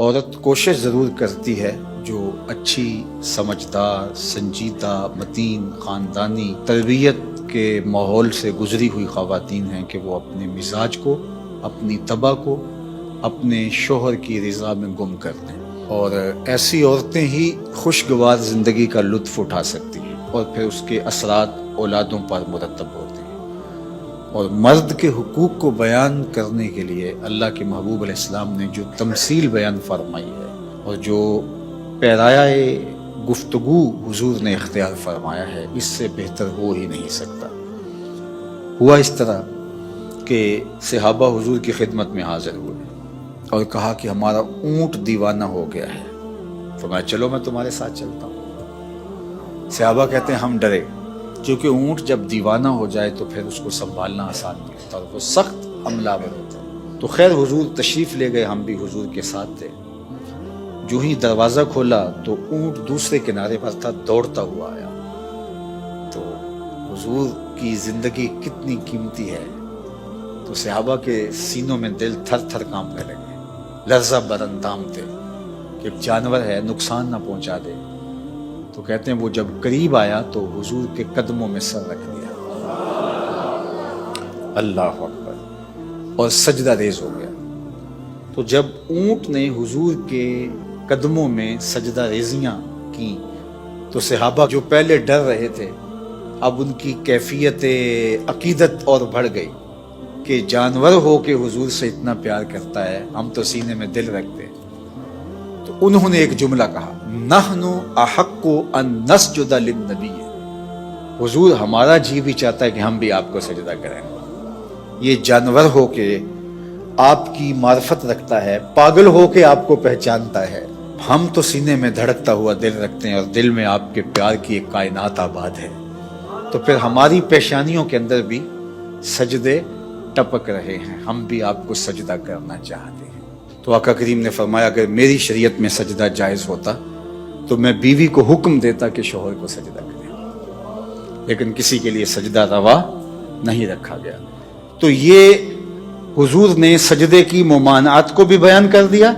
عورت کوشش ضرور کرتی ہے جو اچھی سمجھدار سنجیدہ متین خاندانی تربیت کے ماحول سے گزری ہوئی خواتین ہیں کہ وہ اپنے مزاج کو اپنی طبع کو اپنے شوہر کی رضا میں گم کر دیں، اور ایسی عورتیں ہی خوشگوار زندگی کا لطف اٹھا سکتی ہیں اور پھر اس کے اثرات اولادوں پر مرتب ہوتے ہیں۔ اور مرد کے حقوق کو بیان کرنے کے لیے اللہ کے محبوب علیہ السلام نے جو تمثیل بیان فرمائی ہے اور جو پیرایہ گفتگو حضور نے اختیار فرمایا ہے، اس سے بہتر ہو ہی نہیں سکتا۔ ہوا اس طرح کہ صحابہ حضور کی خدمت میں حاضر ہوئے اور کہا کہ ہمارا اونٹ دیوانہ ہو گیا ہے۔ فرمایا چلو میں تمہارے ساتھ چلتا ہوں۔ صحابہ کہتے ہیں ہم ڈرے، کیونکہ اونٹ جب دیوانہ ہو جائے تو پھر اس کو سنبھالنا آسان نہیں ہوتا اور وہ سخت عملہ آور ہوتا ہے۔ تو خیر حضور تشریف لے گئے، ہم بھی حضور کے ساتھ تھے۔ جو ہی دروازہ کھولا تو اونٹ دوسرے کنارے پر تھا، دوڑتا ہوا آیا۔ تو حضور کی زندگی کتنی قیمتی ہے، تو صحابہ کے سینوں میں دل تھر تھر کانپنے لگے، لرزہ بر اندام تھے کہ ایک جانور ہے، نقصان نہ پہنچا دے۔ تو کہتے ہیں وہ جب قریب آیا تو حضور کے قدموں میں سر رکھ دیا، اللہ اکبر، اور سجدہ ریز ہو گیا۔ تو جب اونٹ نے حضور کے قدموں میں سجدہ ریزیاں کی تو صحابہ جو پہلے ڈر رہے تھے، اب ان کی کیفیت عقیدت اور بڑھ گئی کہ جانور ہو کے حضور سے اتنا پیار کرتا ہے، ہم تو سینے میں دل رکھتے۔ تو انہوں نے ایک جملہ کہا، نحن احق ان نسجد للنبی، حضور ہمارا جی بھی چاہتا ہے کہ ہم بھی آپ کو سجدہ کریں۔ یہ جانور ہو کے آپ کی معرفت رکھتا ہے، پاگل ہو کے آپ کو پہچانتا ہے، ہم تو سینے میں دھڑکتا ہوا دل رکھتے ہیں اور دل میں آپ کے پیار کی ایک کائنات آباد ہے۔ تو پھر ہماری پیشانیوں کے اندر بھی سجدے ٹپک رہے ہیں، ہم بھی آپ کو سجدہ کرنا چاہتے ہیں۔ تو آقا کریم نے فرمایا اگر میری شریعت میں سجدہ جائز ہوتا تو میں بیوی کو حکم دیتا کہ شوہر کو سجدہ کرے، لیکن کسی کے لیے سجدہ روا نہیں رکھا گیا۔ تو یہ حضور نے سجدے کی ممانعات کو بھی بیان کر دیا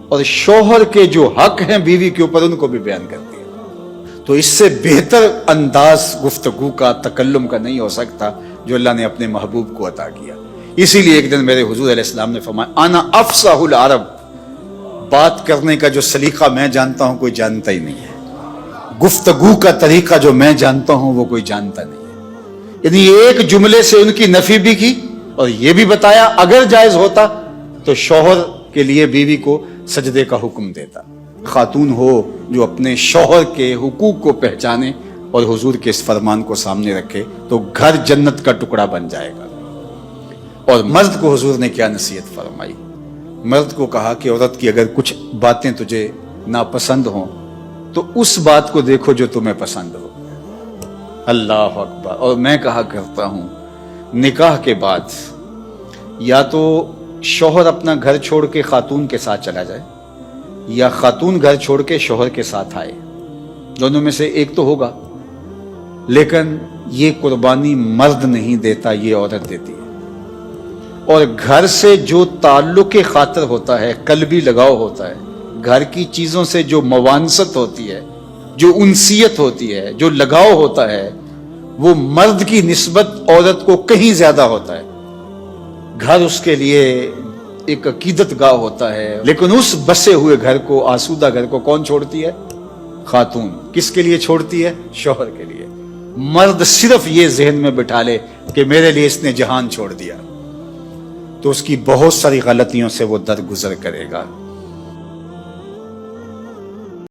اور شوہر کے جو حق ہیں بیوی کے اوپر ان کو بھی بیان کر دیا۔ تو اس سے بہتر انداز گفتگو کا تکلم کا نہیں ہو سکتا جو اللہ نے اپنے محبوب کو عطا کیا۔ اسی لیے ایک دن میرے حضور علیہ السلام نے فرمایا انا افصح العرب، بات کرنے کا جو سلیقہ میں جانتا ہوں کوئی جانتا ہی نہیں ہے، گفتگو کا طریقہ جو میں جانتا ہوں وہ کوئی جانتا نہیں ہے۔ یعنی ایک جملے سے ان کی نفی بھی کی اور یہ بھی بتایا اگر جائز ہوتا تو شوہر کے لیے بیوی کو سجدے کا حکم دیتا۔ خاتون ہو جو اپنے شوہر کے حقوق کو پہچانے اور حضور کے اس فرمان کو سامنے رکھے تو گھر جنت کا ٹکڑا بن جائے گا۔ اور مرد کو حضور نے کیا نصیحت فرمائی؟ مرد کو کہا کہ عورت کی اگر کچھ باتیں تجھے ناپسند ہوں تو اس بات کو دیکھو جو تمہیں پسند ہو، اللہ اکبر۔ اور میں کہا کرتا ہوں نکاح کے بعد یا تو شوہر اپنا گھر چھوڑ کے خاتون کے ساتھ چلا جائے یا خاتون گھر چھوڑ کے شوہر کے ساتھ آئے، دونوں میں سے ایک تو ہوگا، لیکن یہ قربانی مرد نہیں دیتا، یہ عورت دیتی ہے۔ اور گھر سے جو تعلق خاطر ہوتا ہے، قلبی لگاؤ ہوتا ہے، گھر کی چیزوں سے جو موانست ہوتی ہے، جو انسیت ہوتی ہے، جو لگاؤ ہوتا ہے، وہ مرد کی نسبت عورت کو کہیں زیادہ ہوتا ہے۔ گھر اس کے لیے ایک عقیدت گاہ ہوتا ہے، لیکن اس بسے ہوئے گھر کو، آسودہ گھر کو کون چھوڑتی ہے؟ خاتون۔ کس کے لیے چھوڑتی ہے؟ شوہر کے لیے۔ مرد صرف یہ ذہن میں بٹھا لے کہ میرے لیے اس نے جہان چھوڑ دیا تو اس کی بہت ساری غلطیوں سے وہ درگزر کرے گا۔